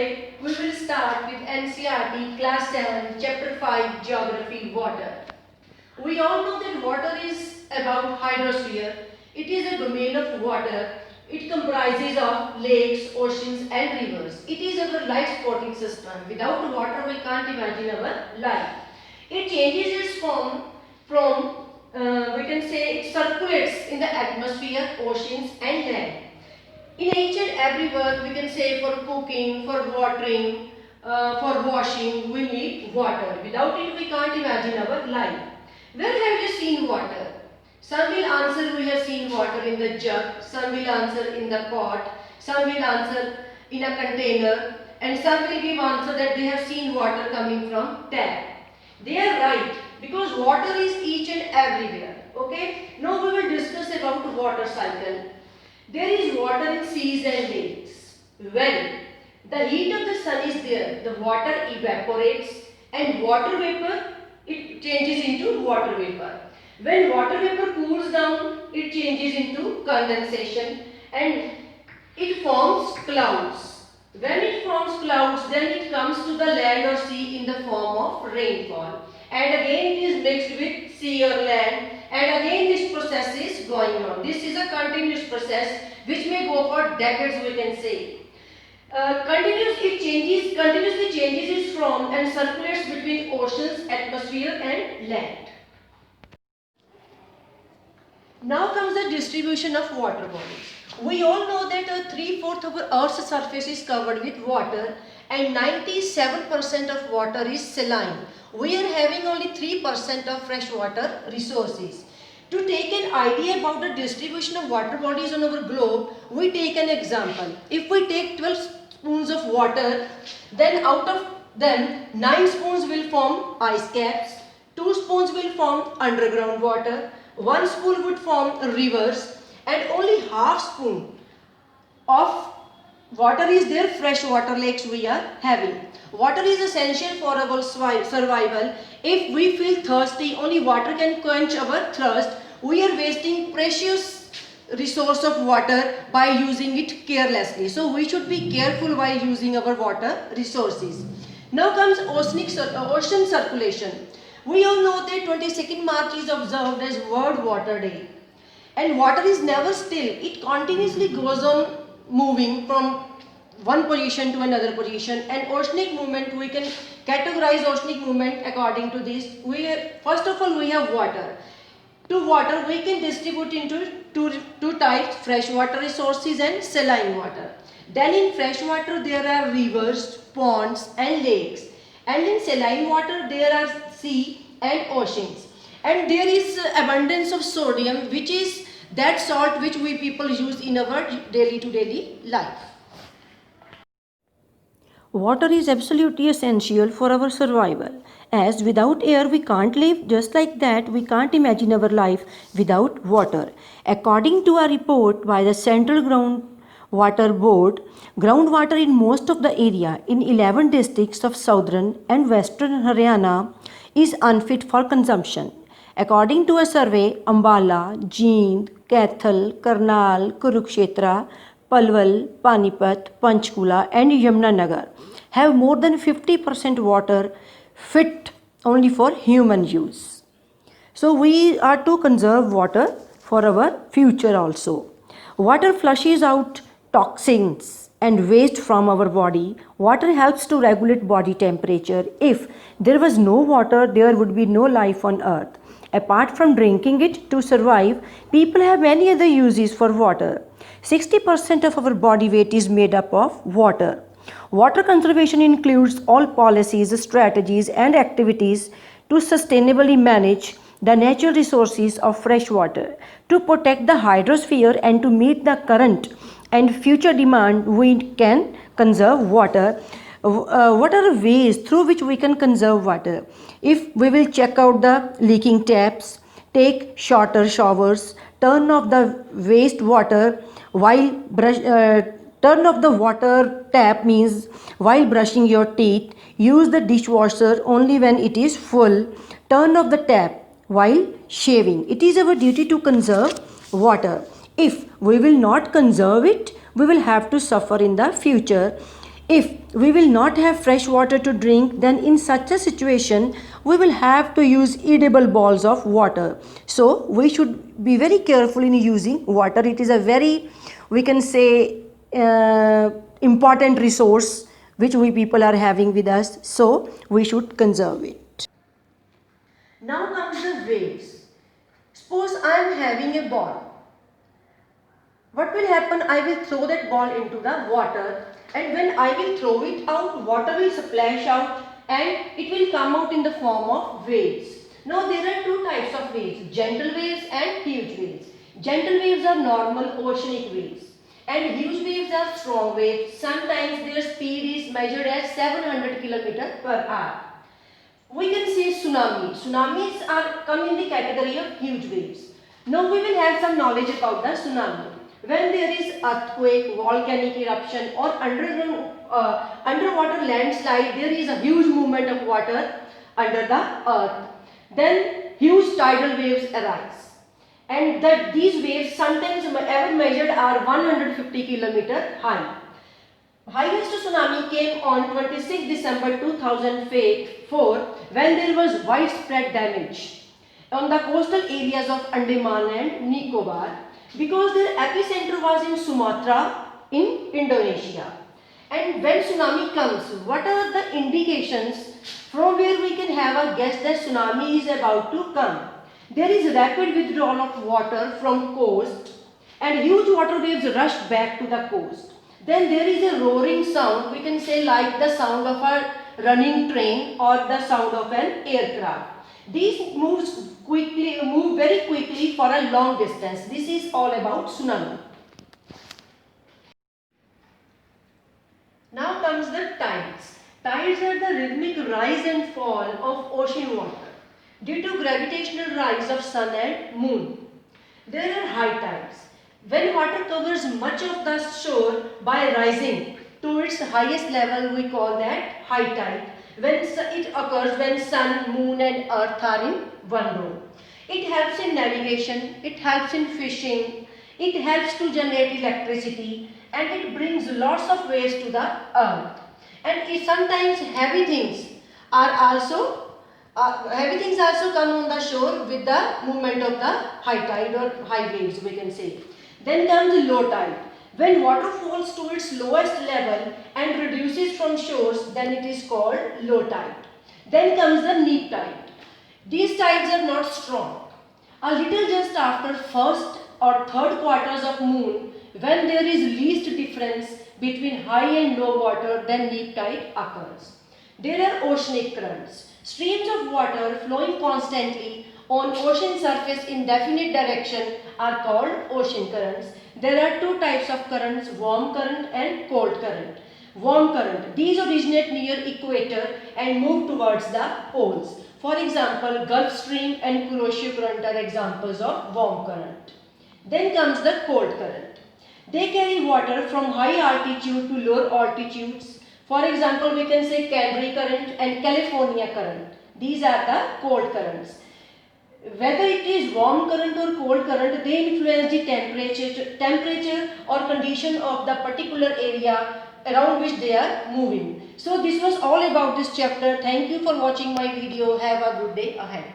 today we will start with NCERT Class 7 Chapter 5 Geography Water. We all know that water is about hydrosphere. It is a domain of water. It comprises of lakes, oceans and rivers. It is our life supporting system. Without water we can't imagine our life. It changes its form from we can say it circulates in the atmosphere, oceans and land. In each and every work we can say for cooking, for watering, for washing we need water. Without it we can't imagine our life. Where have you seen water? Some will answer we have seen water in the jug, some will answer in the pot, some will answer in a container and some will give answer that they have seen water coming from tap. They are right because water is each and everywhere. Okay. Now we will discuss about water cycle. There is water in seas and lakes. When the heat of the sun is there, the water evaporates and water vapor, it changes into water vapor. When water vapor cools down, it changes into condensation and it forms clouds. When it forms clouds, then it comes to the land or sea in the form of rainfall. And again it is mixed with sea or land, and again this process is going on. This is a continuous process which may go for decades we can say. Continuously changes its form and circulates between oceans, atmosphere and land. Now comes the distribution of water bodies. We all know that 3/4 of Earth's surface is covered with water and 97% of water is saline. We are having only 3% of freshwater resources. To take an idea about the distribution of water bodies on our globe, we take an example. If we take 12 spoons of water, then out of them 9 spoons will form ice caps, 2 spoons will form underground water, 1 spoon would form rivers, and only half spoon of water is there fresh water lakes we are having. Water is essential for our survival. If we feel thirsty, only water can quench our thirst. We are wasting precious resource of water by using it carelessly. So we should be careful while using our water resources. Now comes ocean circulation. We all know that 22nd March is observed as World Water Day. And water is never still. It continuously goes on moving from one position to another position, and oceanic movement, we can categorize oceanic movement according to this. First of all we have water. To water we can distribute into two types, freshwater resources and saline water. Then in freshwater there are rivers, ponds and lakes, and in saline water there are sea and oceans. And there is abundance of sodium, which is that salt which we people use in our daily to daily life. Water is absolutely essential for our survival, as without air we can't live, just like that we can't imagine our life without water. According to a report by the Central Groundwater Board, groundwater in most of the area in 11 districts of southern and western Haryana is unfit for consumption. According to a survey, Ambala, Jind, Kaithal, Karnal, Kurukshetra, Palwal, Panipat, Panchkula and Yamunanagar have more than 50% water fit only for human use. So we are to conserve water for our future also. Water flushes out toxins and waste from our body. Water helps to regulate body temperature. If there was no water, there would be no life on earth. Apart from drinking it to survive, people have many other uses for water. 60% of our body weight is made up of water. Water conservation includes all policies, strategies and activities to sustainably manage the natural resources of fresh water. To protect the hydrosphere and to meet the current and future demand, we can conserve water. What are the ways through which we can conserve water? If we will check out the leaking taps, take shorter showers, turn off the waste water while turn off the water tap means while brushing your teeth, use the dishwasher only when it is full, turn off the tap while shaving. It is our duty to conserve water. If we will not conserve it, we will have to suffer in the future. If we will not have fresh water to drink, then in such a situation, we will have to use edible balls of water. So we should be very careful in using water. It is a very, we can say, important resource which we people are having with us. So we should conserve it. Now comes the waves. Suppose I am having a ball. What will happen? I will throw that ball into the water, and when I will throw it out, water will splash out and it will come out in the form of waves. Now there are two types of waves, gentle waves and huge waves. Gentle waves are normal oceanic waves and huge waves are strong waves. Sometimes their speed is measured as 700 km per hour. We can say tsunami. Tsunamis are come in the category of huge waves. Now we will have some knowledge about the tsunami. When there is earthquake, volcanic eruption or underwater landslide, there is a huge movement of water under the earth. Then huge tidal waves arise. And these waves sometimes ever measured are 150 km high. Highest tsunami came on 26 December 2004 when there was widespread damage on the coastal areas of Andaman and Nicobar because their epicenter was in Sumatra in Indonesia. And when tsunami comes, what are the indications from where we can have a guess that tsunami is about to come? There is rapid withdrawal of water from coast and huge water waves rush back to the coast. Then there is a roaring sound, we can say like the sound of a running train or the sound of an aircraft. These move very quickly for a long distance. This is all about tsunami. Now comes the tides. Tides are the rhythmic rise and fall of ocean water due to gravitational rise of sun and moon. There are high tides. When water covers much of the shore by rising to its highest level, we call that high tide. It occurs when sun, moon and earth are in one row. It helps in navigation, it helps in fishing, it helps to generate electricity and it brings lots of waves to the earth. And sometimes heavy things also come on the shore with the movement of the high tide or high waves, we can say. Then comes low tide. When water falls to its lowest level and reduces from shores, then it is called low tide. Then comes the neap tide. These tides are not strong. A little just after first or third quarters of moon, when there is least difference between high and low water, then neap tide occurs. There are oceanic currents. Streams of water flowing constantly on ocean surface in definite direction are called ocean currents. There are two types of currents, warm current and cold current. Warm current, these originate near equator and move towards the poles. For example, Gulf Stream and Kuroshio current are examples of warm current. Then comes the cold current. They carry water from high altitude to lower altitudes. For example, we can say Canary current and California current. These are the cold currents. Whether it is warm current or cold current, they influence the temperature or condition of the particular area around which they are moving. So this was all about this chapter. Thank you for watching my video. Have a good day ahead.